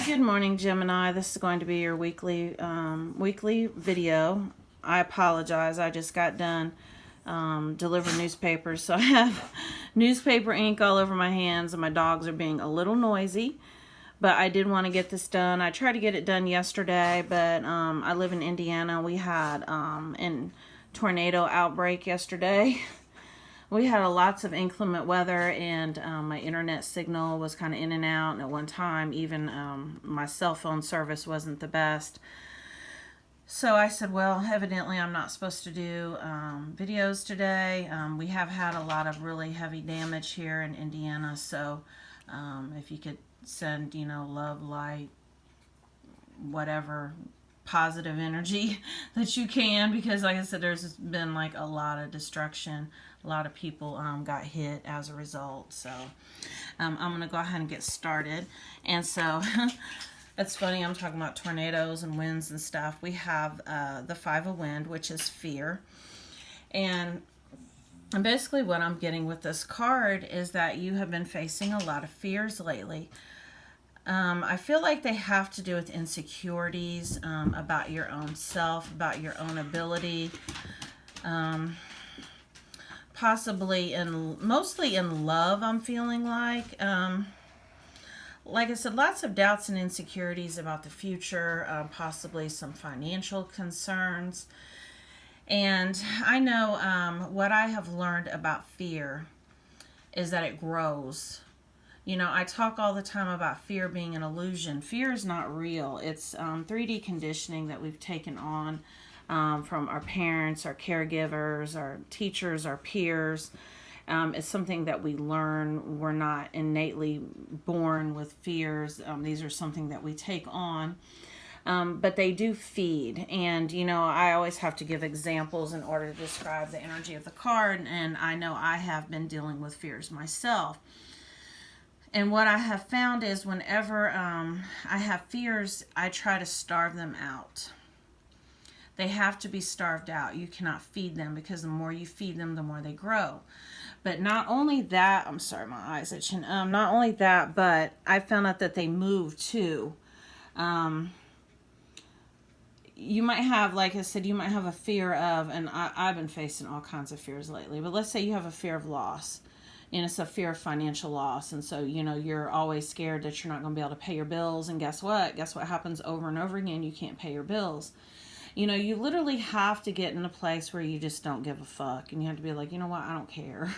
Good morning, Gemini. This is going to be your weekly video. I apologize. I just got done delivering newspapers, so I have newspaper ink all over my hands, and my dogs are being a little noisy. But I did want to get this done. I tried to get it done yesterday, but I live in Indiana. We had a tornado outbreak yesterday. We had lots of inclement weather, and my internet signal was kind of in and out. And at one time, even my cell phone service wasn't the best. So I said, well, evidently I'm not supposed to do videos today. We have had a lot of really heavy damage here in Indiana. So if you could send, love, light, whatever, positive energy that you can, because like I said, there's been like a lot of destruction. A lot of people got hit as a result. So I'm going to go ahead and get started. And so it's funny, I'm talking about tornadoes and winds and stuff. We have the Five of Wind, which is fear. And basically what I'm getting with this card is that you have been facing a lot of fears lately. I feel like they have to do with insecurities about your own self, about your own ability. Possibly mostly in love, I'm feeling like. Like I said, lots of doubts and insecurities about the future, possibly some financial concerns. And I know what I have learned about fear is that it grows. I talk all the time about fear being an illusion. Fear is not real. It's 3D conditioning that we've taken on from our parents, our caregivers, our teachers, our peers. It's something that we learn. We're not innately born with fears. These are something that we take on. But they do feed. And, I always have to give examples in order to describe the energy of the card. And I know I have been dealing with fears myself. And what I have found is whenever I have fears, I try to starve them out. They have to be starved out. You cannot feed them, because the more you feed them, the more they grow. But not only that, I'm sorry, my eyes itching. Not only that, but I found out that they move too. You might have, like I said, you might have a fear of, and I've been facing all kinds of fears lately, but let's say you have a fear of loss. And it's a fear of financial loss. And so, you're always scared that you're not going to be able to pay your bills. And guess what? Guess what happens over and over again? You can't pay your bills. You literally have to get in a place where you just don't give a fuck. And you have to be like, you know what? I don't care.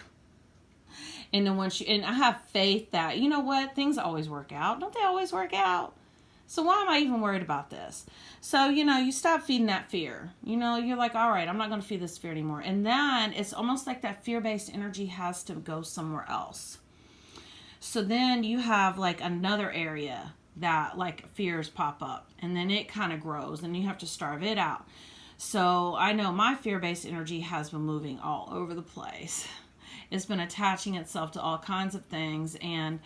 And then and I have faith that, you know what? Things always work out. Don't they always work out? So why am I even worried about this? So, you stop feeding that fear. You're like, all right, I'm not going to feed this fear anymore. And then it's almost like that fear-based energy has to go somewhere else. So then you have like another area that like fears pop up, and then it kind of grows, and you have to starve it out. So I know my fear-based energy has been moving all over the place. It's been attaching itself to all kinds of things, and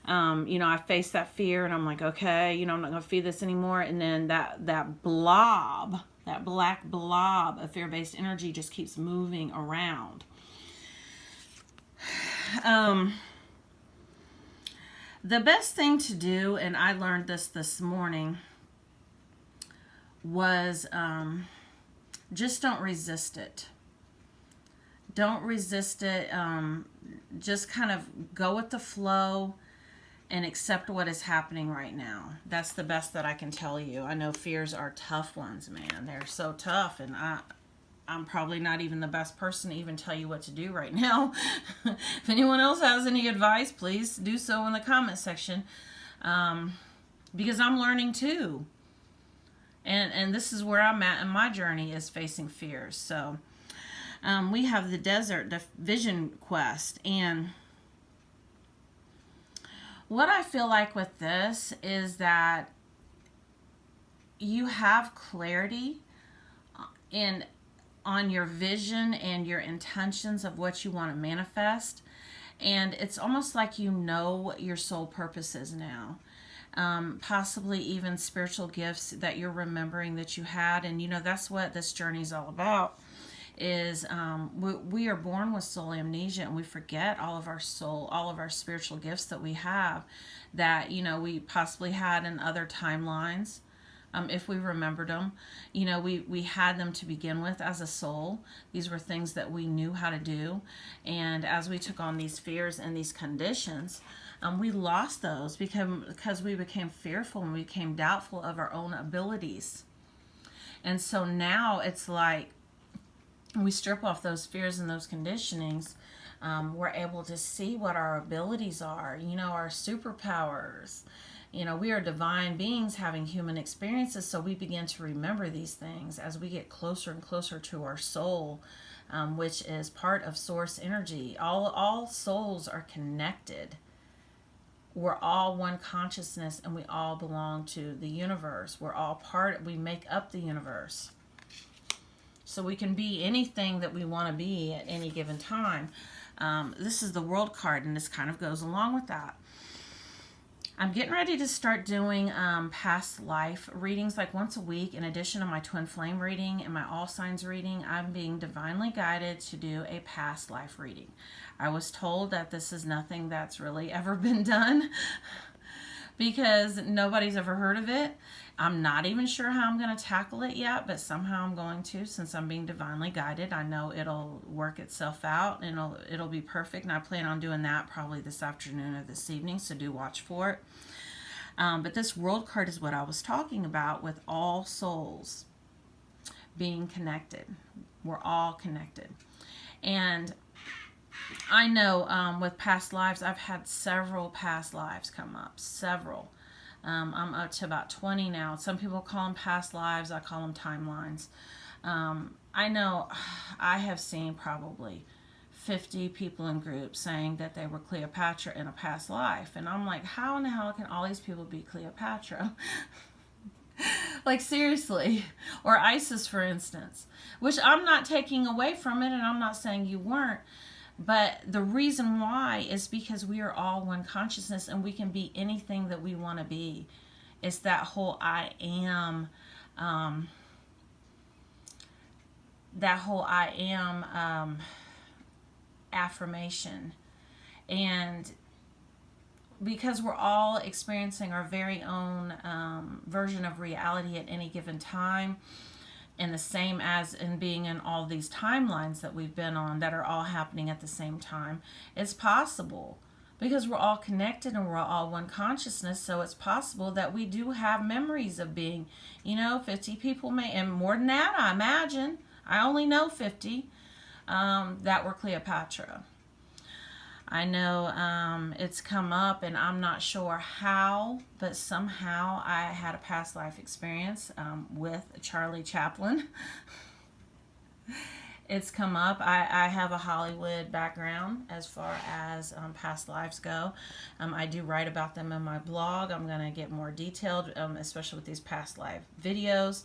I face that fear, and I'm like, okay, I'm not going to feed this anymore. And then that blob, that black blob of fear-based energy just keeps moving around. The best thing to do, and I learned this morning, was just don't resist it. Don't resist it. Just kind of go with the flow and accept what is happening right now. That's the best that I can tell you. I know fears are tough ones, man. They're so tough, and I'm probably not even the best person to even tell you what to do right now. If anyone else has any advice, please do so in the comment section, because I'm learning too. And this is where I'm at in my journey, is facing fears. So we have the Desert, the Vision Quest, and what I feel like with this is that you have clarity on your vision and your intentions of what you want to manifest. And it's almost like what your soul purpose is now. Possibly even spiritual gifts that you're remembering that you had. And that's what this journey is all about, is we are born with soul amnesia, and we forget all of our soul, all of our spiritual gifts that we have, that, you know, we possibly had in other timelines. If we remembered them, you know, we had them to begin with as a soul. These were things that we knew how to do. And as we took on these fears and these conditions, we lost those because we became fearful and we became doubtful of our own abilities. And so now it's like we strip off those fears and those conditionings. We're able to see what our abilities are, you know, our superpowers. You know, we are divine beings having human experiences, so we begin to remember these things as we get closer and closer to our soul, which is part of source energy. All souls are connected. We're all one consciousness, and we all belong to the universe. We're all we make up the universe. So we can be anything that we want to be at any given time. This is the World card, and this kind of goes along with that. I'm getting ready to start doing past life readings like once a week. In addition to my twin flame reading and my all signs reading, I'm being divinely guided to do a past life reading. I was told that this is nothing that's really ever been done because nobody's ever heard of it. I'm not even sure how I'm going to tackle it yet, but somehow I'm going to, since I'm being divinely guided. I know it'll work itself out, and it'll be perfect, and I plan on doing that probably this afternoon or this evening, so do watch for it. But this world card is what I was talking about, with all souls being connected. We're all connected. And I know with past lives, I've had several past lives come up, several. I'm up to about 20 now. Some people call them past lives. I call them timelines. I know I have seen probably 50 people in groups saying that they were Cleopatra in a past life. And I'm like, how in the hell can all these people be Cleopatra? Like, seriously. Or Isis, for instance. Which I'm not taking away from it, and I'm not saying you weren't. But the reason why is because we are all one consciousness, and we can be anything that we want to be. It's that whole I am, affirmation. And because we're all experiencing our very own version of reality at any given time, and the same as in being in all these timelines that we've been on that are all happening at the same time, it's possible because we're all connected and we're all one consciousness. So it's possible that we do have memories of being, 50 people, and more than that, I imagine. I only know 50 that were Cleopatra. I know it's come up, and I'm not sure how, but somehow I had a past life experience with Charlie Chaplin. It's come up. I have a Hollywood background as far as past lives go. I do write about them in my blog. I'm going to get more detailed, especially with these past life videos.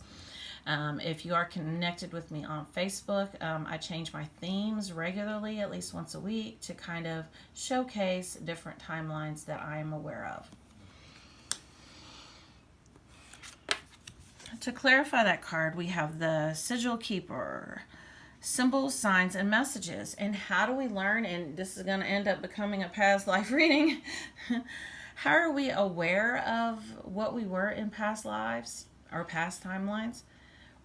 If you are connected with me on Facebook, I change my themes regularly, at least once a week, to kind of showcase different timelines that I am aware of. To clarify that card, we have the Sigil Keeper, symbols, signs, and messages. And how do we learn, and this is going to end up becoming a past life reading, how are we aware of what we were in past lives or past timelines?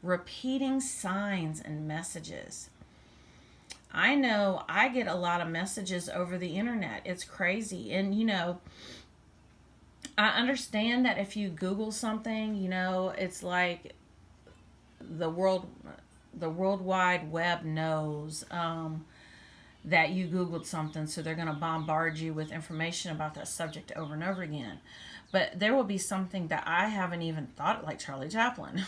Repeating signs and messages. I know I get a lot of messages over the internet. It's crazy. And I understand that if you Google something, it's like the World Wide Web knows that you Googled something, so they're going to bombard you with information about that subject over and over again. But there will be something that I haven't even thought, like Charlie Chaplin.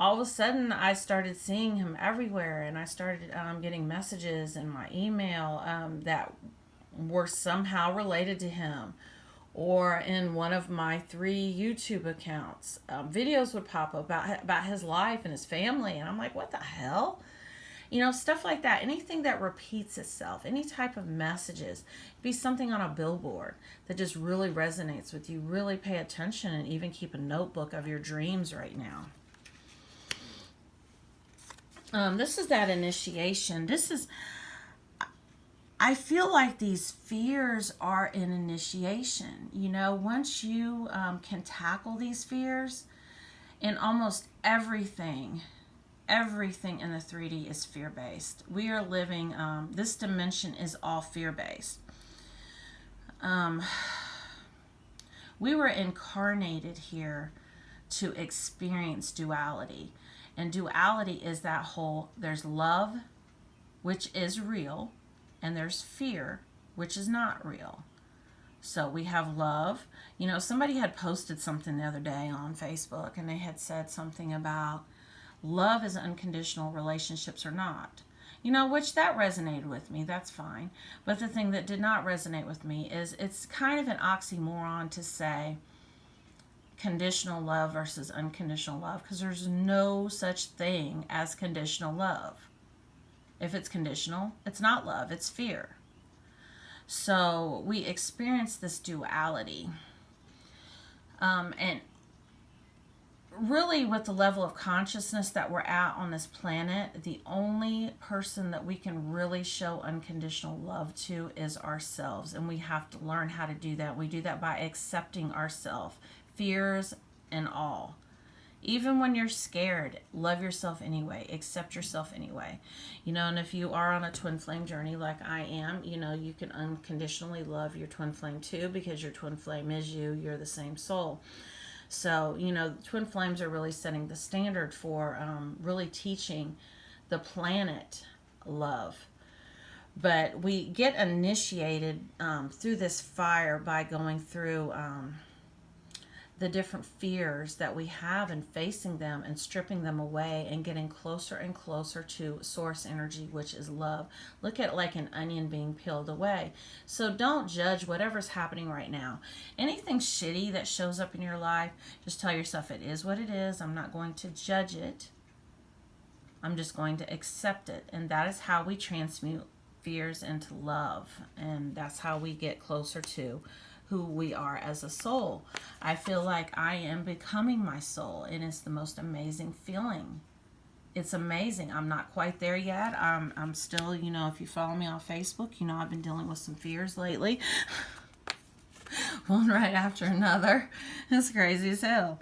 All of a sudden, I started seeing him everywhere, and I started getting messages in my email that were somehow related to him. Or in one of my 3 YouTube accounts, videos would pop up about his life and his family, and I'm like, what the hell? Stuff like that. Anything that repeats itself, any type of messages. Be something on a billboard that just really resonates with you. Really pay attention, and even keep a notebook of your dreams right now. This is that initiation. I feel like these fears are an initiation. You know, once you can tackle these fears, in almost everything in the 3D is fear based. We are living, this dimension is all fear based. We were incarnated here to experience duality. And duality is that whole, there's love, which is real, and there's fear, which is not real. So we have love. You know, somebody had posted something the other day on Facebook, and they had said something about love is unconditional, relationships are not. You know, which that resonated with me. That's fine. But the thing that did not resonate with me is it's kind of an oxymoron to say conditional love versus unconditional love, because there's no such thing as conditional love. If it's conditional, it's not love, it's fear. So we experience this duality. And really, with the level of consciousness that we're at on this planet, the only person that we can really show unconditional love to is ourselves. And we have to learn how to do that. We do that by accepting ourselves, fears and all. Even when you're scared, love yourself anyway. Accept yourself anyway. You know, and if you are on a twin flame journey like I am, you know, you can unconditionally love your twin flame too, because your twin flame is you. You're the same soul. So, you know, twin flames are really setting the standard for really teaching the planet love. But we get initiated through this fire by going through the different fears that we have and facing them and stripping them away and getting closer and closer to source energy, which is love. Look at it like an onion being peeled away. So don't judge whatever's happening right now. Anything shitty that shows up in your life, just tell yourself it is what it is. I'm not going to judge it. I'm just going to accept it. And that is how we transmute fears into love. And that's how we get closer to who we are as a soul. I feel like I am becoming my soul, and it's the most amazing feeling. It's amazing. I'm not quite there yet. I'm still, you know, if you follow me on Facebook, you know I've been dealing with some fears lately. One right after another. It's crazy as hell.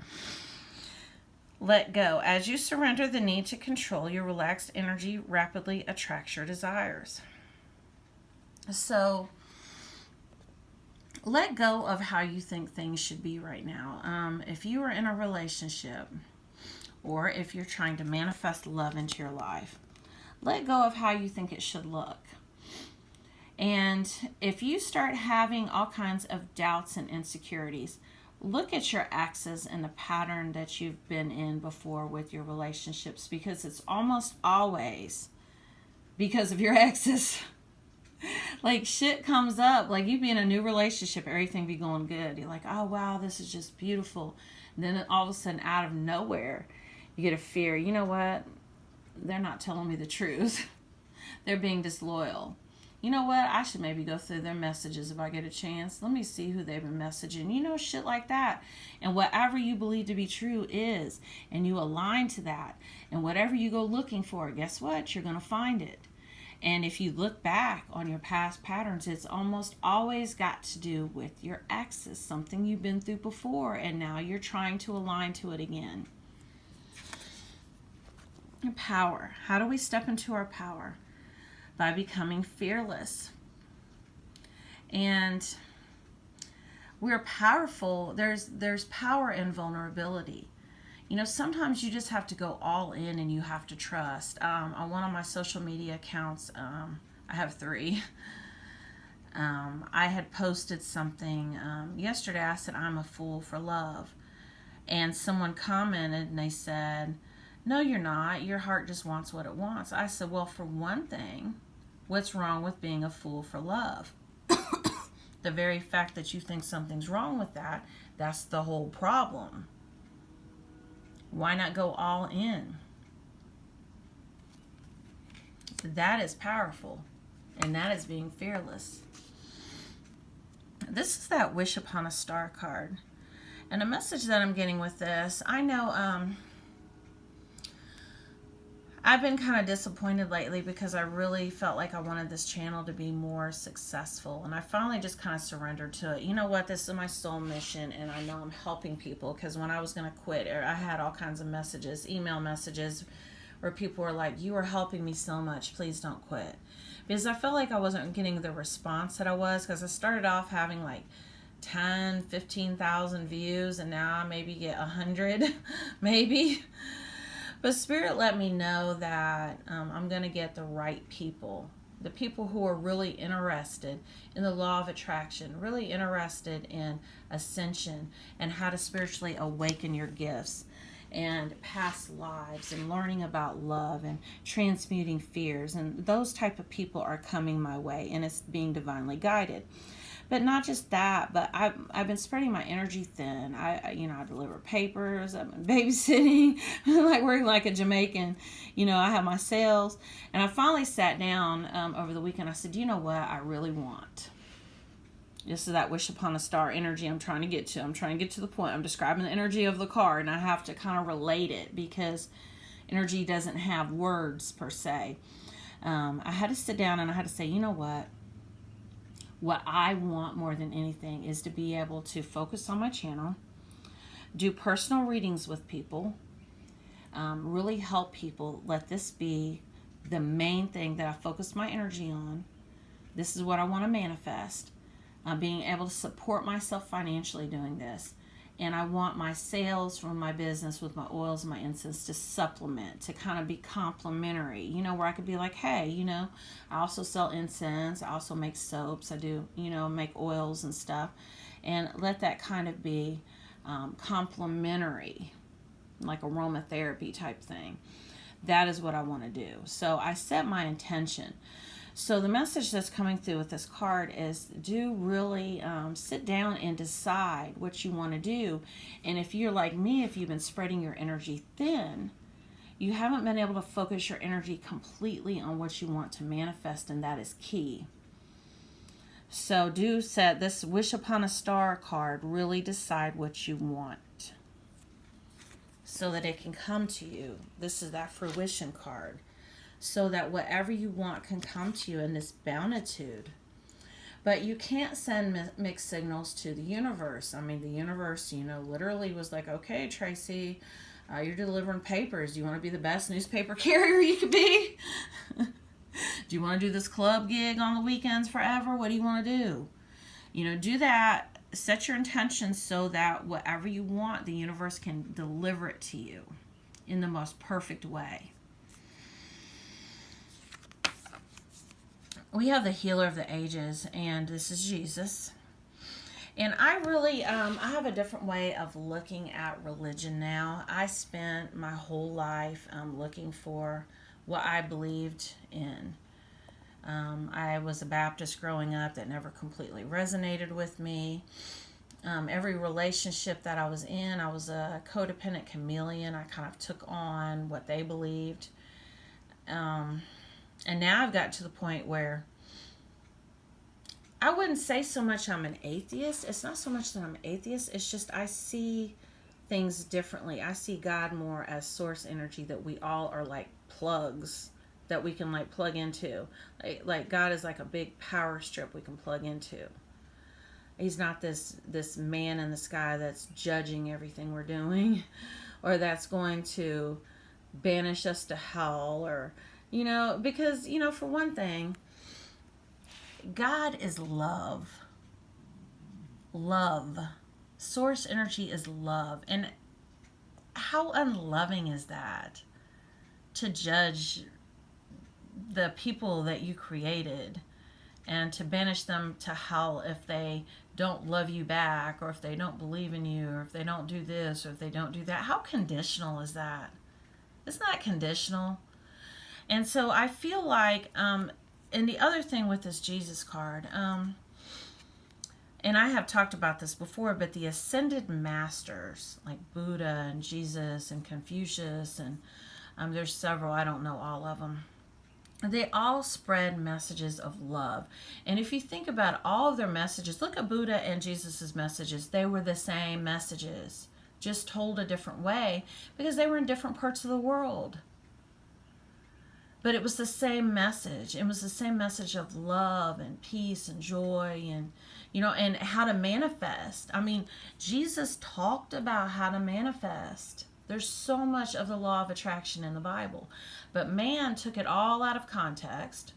Let go. As you surrender the need to control, your relaxed energy rapidly attracts your desires. So let go of how you think things should be right now. If you are in a relationship, or if you're trying to manifest love into your life, let go of how you think it should look. And if you start having all kinds of doubts and insecurities, look at your exes and the pattern that you've been in before with your relationships, because it's almost always because of your exes. Like shit comes up, like you be in a new relationship, everything be going good. You're like, oh wow, this is just beautiful. And then all of a sudden, out of nowhere, you get a fear. You know what? They're not telling me the truth. They're being disloyal. You know what? I should maybe go through their messages if I get a chance. Let me see who they've been messaging. You know, shit like that. And whatever you believe to be true is, and you align to that. And whatever you go looking for, guess what? You're going to find it. And if you look back on your past patterns, it's almost always got to do with your exes, something you've been through before, and now you're trying to align to it again. Power. How do we step into our power? By becoming fearless. And we're powerful. There's power in vulnerability. You know, sometimes you just have to go all in and you have to trust. On one of my social media accounts, I have 3. I had posted something yesterday. I said, I'm a fool for love. And someone commented and they said, no, you're not. Your heart just wants what it wants. I said, well, for one thing, what's wrong with being a fool for love? The very fact that you think something's wrong with that, that's the whole problem. Why not go all in? That is powerful, and that is being fearless. This is that Wish Upon a Star card. And a message that I'm getting with this, I know I've been kind of disappointed lately because I really felt like I wanted this channel to be more successful. And I finally just kind of surrendered to it. You know what? This is my soul mission, and I know I'm helping people, because when I was going to quit, I had all kinds of messages, email messages, where people were like, you are helping me so much. Please don't quit. Because I felt like I wasn't getting the response that I was, because I started off having like 10, 15,000 views, and now I maybe get 100, maybe. But Spirit let me know that I'm going to get the right people. The people who are really interested in the law of attraction, really interested in ascension and how to spiritually awaken your gifts and past lives and learning about love and transmuting fears. And those type of people are coming my way, and it's being divinely guided. But not just that, but I've been spreading my energy thin. I deliver papers, I'm babysitting, like working like a Jamaican. I have my sales. And I finally sat down over the weekend. I said, you know what I really want? This is that wish upon a star energy I'm trying to get to. I'm trying to get to the point. I'm describing the energy of the card, and I have to kind of relate it because energy doesn't have words per se. I had to sit down and I had to say, you know what? What I want more than anything is to be able to focus on my channel, do personal readings with people, really help people. Let this be the main thing that I focus my energy on. This is what I want to manifest. Being able to support myself financially doing this. And I want my sales from my business with my oils and my incense to supplement, to kind of be complementary, where I could be like, hey, I also sell incense. I also make soaps. I do, make oils and stuff. And let that kind of be complementary, like aromatherapy type thing. That is what I want to do. So I set my intention. So the message that's coming through with this card is, do really sit down and decide what you want to do. And if you're like me, if you've been spreading your energy thin, you haven't been able to focus your energy completely on what you want to manifest, and that is key. So do set this Wish Upon a Star card, really decide what you want so that it can come to you. This is that fruition card. So that whatever you want can come to you in this bounitude. But you can't send mixed signals to the universe. I mean, the universe, literally was like, okay, Tracy, you're delivering papers. Do you want to be the best newspaper carrier you could be? Do you want to do this club gig on the weekends forever? What do you want to do? Do that. Set your intentions so that whatever you want, the universe can deliver it to you in the most perfect way. We have the Healer of the Ages, and this is Jesus. And I really, I have a different way of looking at religion now. I spent my whole life looking for what I believed in. I was a Baptist growing up. That never completely resonated with me. Every relationship that I was in, I was a codependent chameleon. I kind of took on what they believed. And now I've got to the point where I wouldn't say so much I'm an atheist. It's not so much that I'm an atheist. It's just I see things differently. I see God more as source energy, that we all are like plugs that we can like plug into. Like God is like a big power strip we can plug into. He's not this man in the sky that's judging everything we're doing, or that's going to banish us to hell, or because, for one thing, God is love. Love. Source energy is love. And how unloving is that? To judge the people that you created and to banish them to hell if they don't love you back, or if they don't believe in you, or if they don't do this, or if they don't do that. How conditional is that? It's not conditional. And so I feel like, and the other thing with this Jesus card, and I have talked about this before, but the ascended masters, like Buddha and Jesus and Confucius, and there's several, I don't know all of them, they all spread messages of love. And if you think about all of their messages, look at Buddha and Jesus's messages. They were the same messages, just told a different way, because they were in different parts of the world. But it was the same message. It was the same message of love and peace and joy and, and how to manifest. I mean, Jesus talked about how to manifest. There's so much of the law of attraction in the Bible. But man took it all out of context.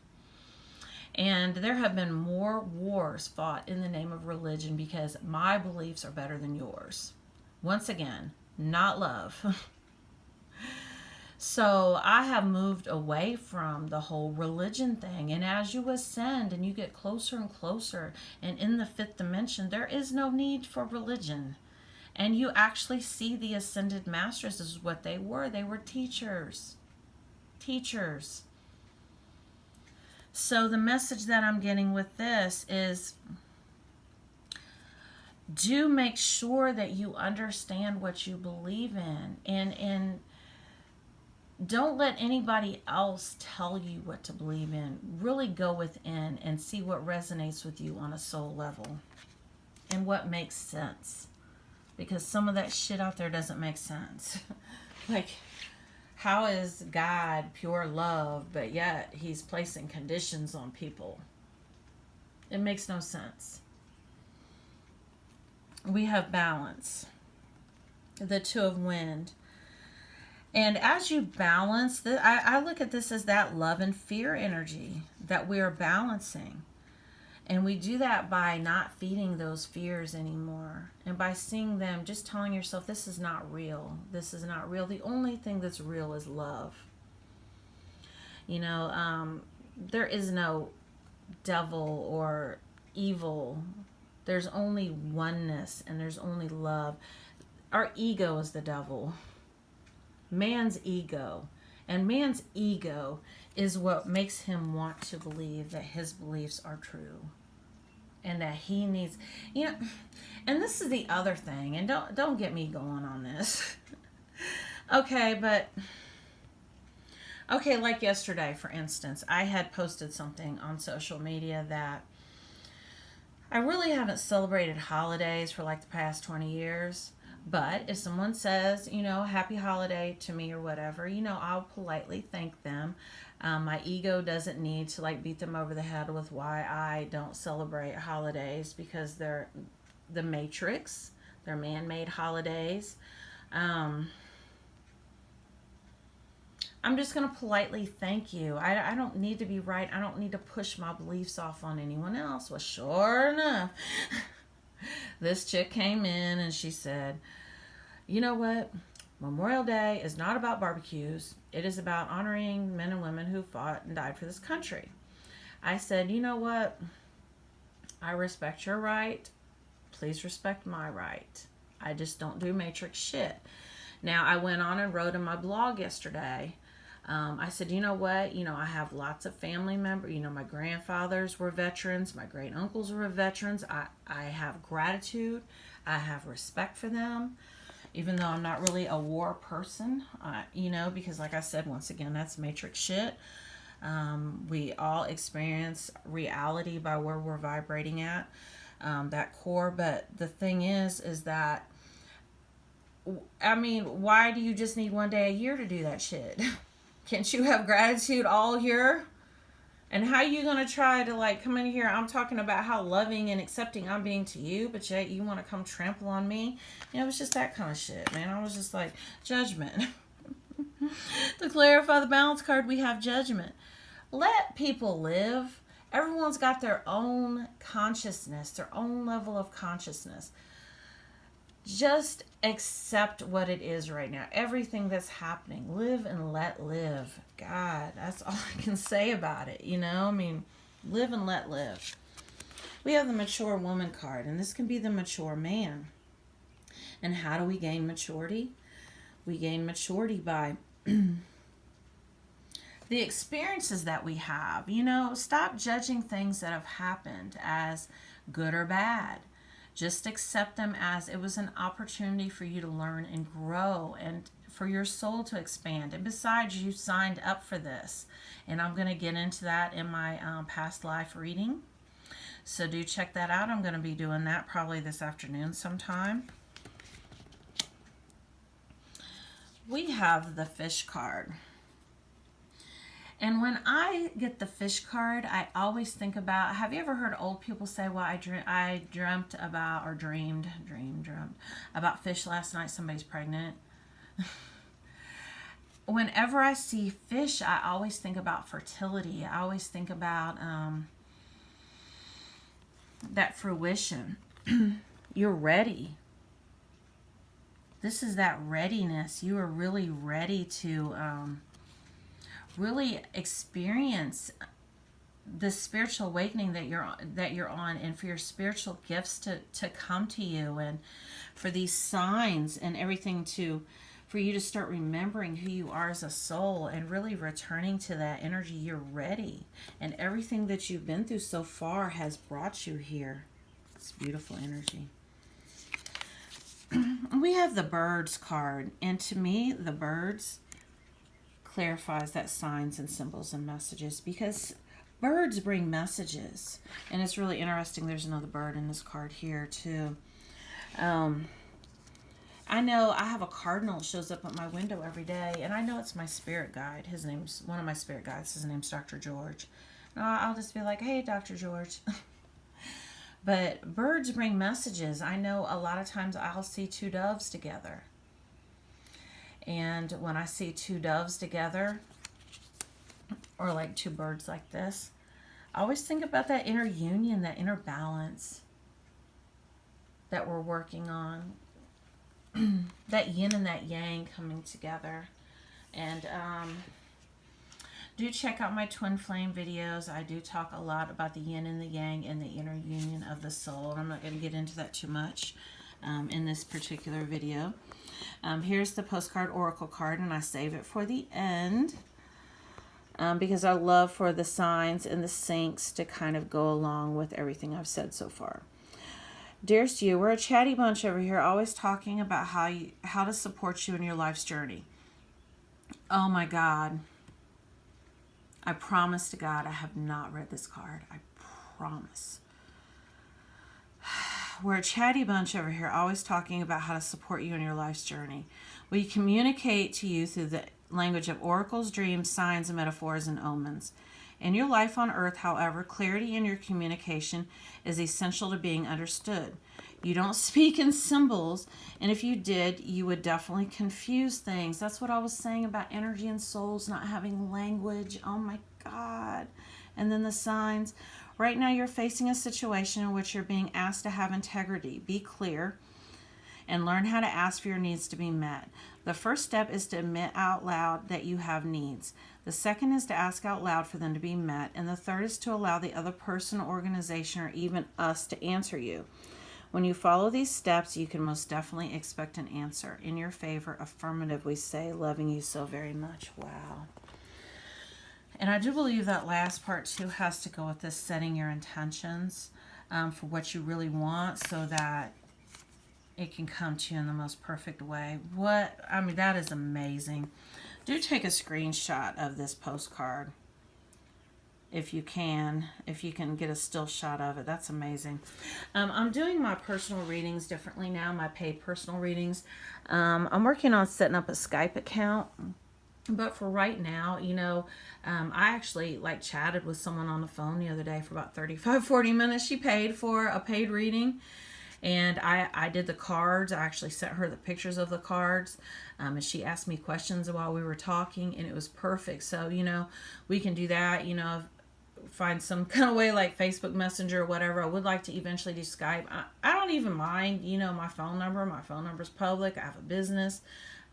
And there have been more wars fought in the name of religion because my beliefs are better than yours. Once again, not love. So I have moved away from the whole religion thing. And as you ascend and you get closer and closer, and in the fifth dimension, there is no need for religion. And you actually see the ascended masters. This is what they were. They were teachers. Teachers. So the message that I'm getting with this is, do make sure that you understand what you believe in, and don't let anybody else tell you what to believe in. Really go within and see what resonates with you on a soul level and what makes sense, because some of that shit out there doesn't make sense. Like, how is God pure love, but yet he's placing conditions on people? It makes no sense. We have balance, the two of wind. And as you balance, I look at this as that love and fear energy that we are balancing. And we do that by not feeding those fears anymore. And by seeing them, just telling yourself, this is not real. This is not real. The only thing that's real is love. There is no devil or evil. There's only oneness and there's only love. Our ego is the devil. Man's ego. And man's ego is what makes him want to believe that his beliefs are true. And that he needs, and this is the other thing, and don't get me going on this. Okay, like yesterday, for instance, I had posted something on social media that I really haven't celebrated holidays for like the past 20 years. But if someone says, happy holiday to me or whatever, I'll politely thank them. My ego doesn't need to beat them over the head with why I don't celebrate holidays, because they're the Matrix. They're man-made holidays. I'm just going to politely thank you. I don't need to be right. I don't need to push my beliefs off on anyone else. Well, sure enough, this chick came in and she said, you know what? Memorial Day is not about barbecues. It is about honoring men and women who fought and died for this country. I said, you know what? I respect your right. Please respect my right. I just don't do matrix shit. Now, I went on and wrote in my blog yesterday. I said, you know what? I have lots of family members. My grandfathers were veterans. My great uncles were veterans. I have gratitude. I have respect for them, even though I'm not really a war person, because like I said, once again, that's matrix shit. We all experience reality by where we're vibrating at, that core. But the thing is that, why do you just need one day a year to do that shit? Can't you have gratitude all year? And how are you going to try to come in here? I'm talking about how loving and accepting I'm being to you, but yet you want to come trample on me. It was just that kind of shit, man. I was just like, judgment. To clarify the balance card, we have judgment. Let people live. Everyone's got their own consciousness, their own level of consciousness. Just accept what it is right now. Everything that's happening. Live and let live. God, that's all I can say about it. Live and let live. We have the mature woman card, and this can be the mature man. And how do we gain maturity? We gain maturity by the experiences that we have. Stop judging things that have happened as good or bad. Just accept them as it was an opportunity for you to learn and grow and for your soul to expand. And besides, you signed up for this. And I'm going to get into that in my past life reading. So do check that out. I'm going to be doing that probably this afternoon sometime. We have the fish card. And when I get the fish card, I always think about, have you ever heard old people say, well, I dreamt about, or dreamed about fish last night, somebody's pregnant? Whenever I see fish, I always think about fertility. I always think about that fruition. You're ready. This is that readiness. You are really ready to really experience the spiritual awakening that you're on, and for your spiritual gifts to come to you, and for these signs and everything for you to start remembering who you are as a soul and really returning to that energy. You're ready, and everything that you've been through so far has brought you here. It's beautiful energy. We have the birds card, and to me the birds clarifies that signs and symbols and messages, because birds bring messages. And it's really interesting, there's another bird in this card here too. I know I have a cardinal shows up at my window every day, and I know it's my spirit guide. His name's one of my spirit guides. His name's Dr. George. And I'll just be like, hey, Dr. George. But birds bring messages. I know a lot of times I'll see two doves together. And when I see two doves together, or like two birds like this, I always think about that inner union, that inner balance that we're working on. That yin and that yang coming together. And do check out my twin flame videos. I do talk a lot about the yin and the yang and the inner union of the soul. I'm not going to get into that too much in this particular video. Here's the postcard oracle card, and I save it for the end because I love for the signs and the syncs to kind of go along with everything I've said so far. Dearest you, we're a chatty bunch over here, always talking about how to support you in your life's journey. Oh my God. I promise to God I have not read this card. I promise. We're a chatty bunch over here, always talking about how to support you in your life's journey. We communicate to you through the language of oracles, dreams, signs, and metaphors, and omens. In your life on earth, however, clarity in your communication is essential to being understood. You don't speak in symbols, and if you did, you would definitely confuse things. That's what I was saying about energy and souls not having language. Oh my God. And then the signs. Right now you're facing a situation in which you're being asked to have integrity. Be clear and learn how to ask for your needs to be met. The first step is to admit out loud that you have needs. The second is to ask out loud for them to be met. And the third is to allow the other person, organization, or even us to answer you. When you follow these steps, you can most definitely expect an answer. In your favor, affirmative, we say, loving you so very much. Wow. And I do believe that last part too has to go with this setting your intentions for what you really want, so that it can come to you in the most perfect way. That is amazing. Do take a screenshot of this postcard if you can get a still shot of it. That's amazing. I'm doing my personal readings differently now, my paid personal readings. I'm working on setting up a Skype account. But for right now, I actually chatted with someone on the phone the other day for about 35-40 minutes. She paid for a paid reading. And I did the cards. I actually sent her the pictures of the cards. And she asked me questions while we were talking, and it was perfect. So, we can do that, find some kind of way like Facebook Messenger or whatever. I would like to eventually do Skype. I don't even mind, my phone number. My phone number's public. I have a business.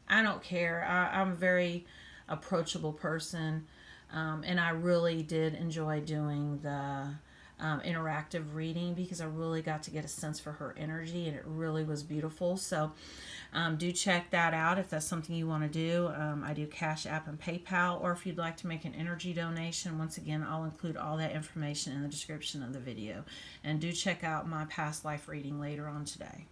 I don't care. I'm a very approachable person. And I really did enjoy doing the interactive reading, because I really got to get a sense for her energy, and it really was beautiful. So do check that out if that's something you want to do. I do Cash App and PayPal, or if you'd like to make an energy donation, once again, I'll include all that information in the description of the video. And do check out my past life reading later on today.